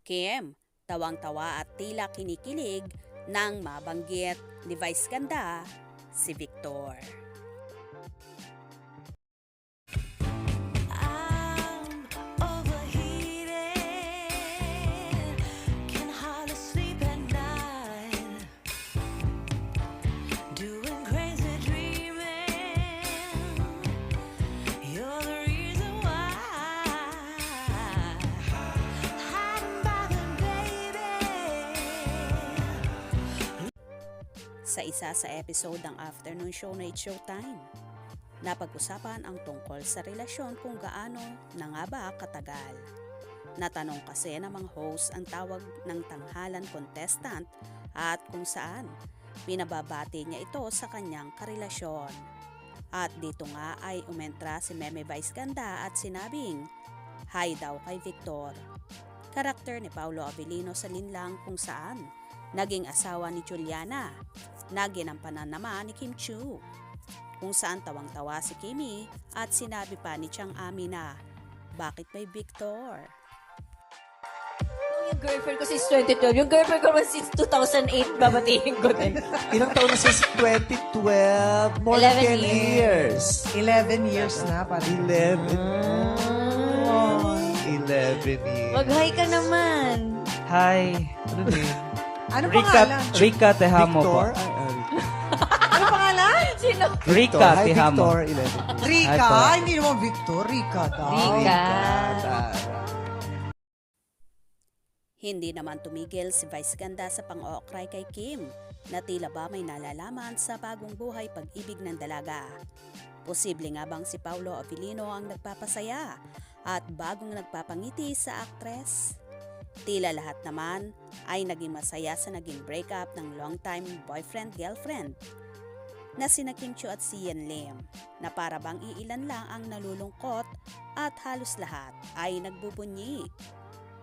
Kim, tawang-tawa at tila kinikilig nang mabanggit ni Vice Ganda si Victor. Sa isa sa episode ng afternoon show na It's Showtime, napag-usapan ang tungkol sa relasyon kung gaano na nga ba katagal. Natanong kasi ng mga host ang tawag ng tanghalan contestant at kung saan pinababati niya ito sa kanyang karelasyon. At dito nga ay umentra si Meme Vice Ganda at sinabing hi daw kay Victor. Karakter ni Paolo Avellino sa linlang kung saan naging asawa ni Juliana na ginampanan naman ni Kim Chiu, kung saan tawang-tawa si Kimi at sinabi pa ni Chang Ami na bakit may Victor? Yung girlfriend ko since 2012, yung girlfriend ko since 2008, babatiin ko din. Ilang taon na since 2012? More 11 than 10 years. 11 years na, pare. 11. Oh, 11 years. Mag-hi ka naman. Hi. Ano din? Ano pangalan? Rika Tejamo po. Victor? Ano pangalan? Sino? Rika Hi, Tejamo. Victor, 11. Rika. Hi, po. Hindi naman Victor. Rika daw. Rika. Hindi naman tumigil si Vice Ganda sa pang-ookray kay Kim na tila ba may nalalaman sa bagong buhay pag-ibig ng dalaga. Posible nga bang si Paolo Avellino ang nagpapasaya at bagong nagpapangiti sa aktres? Tila lahat naman ay naging masaya sa naging breakup ng long-time boyfriend-girlfriend na sina Kim Chiu at si Yan Lim, na para bang iilan lang ang nalulungkot at halos lahat ay nagbubunyi.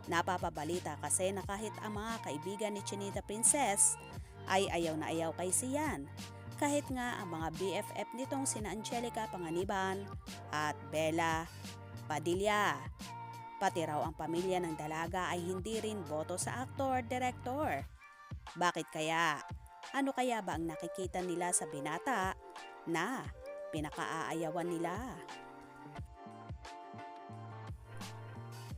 Napapabalita kasi na kahit ang mga kaibigan ni Chinita Princess ay ayaw na ayaw kay Sian, kahit nga ang mga BFF nitong sina Angelica Panganiban at Bella Padilla. Pati raw ang pamilya ng dalaga ay hindi rin boto sa aktor-director. Bakit kaya? Ano kaya ba ang nakikita nila sa binata na pinakaaayawan nila?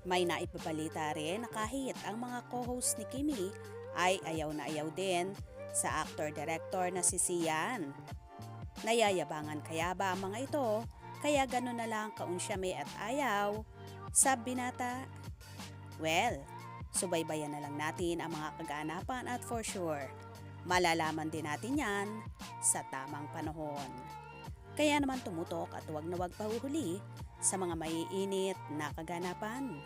May naipabalita rin na kahit ang mga co-host ni Kimi ay ayaw na ayaw din sa actor-director na si Sian. Nayayabangan kaya ba ang mga ito? Kaya gano'n na lang kaunsyame at ayaw sa binata? Well, subaybayan na lang natin ang mga kaganapan at for sure, malalaman din natin yan sa tamang panahon. Kaya naman tumutok at huwag na huwag pahuhuli sa mga maiinit na kaganapan.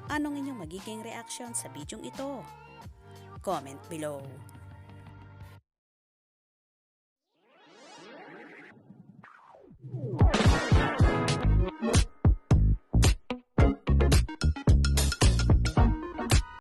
Anong inyong magiging reaction sa bidyong ito? Comment below.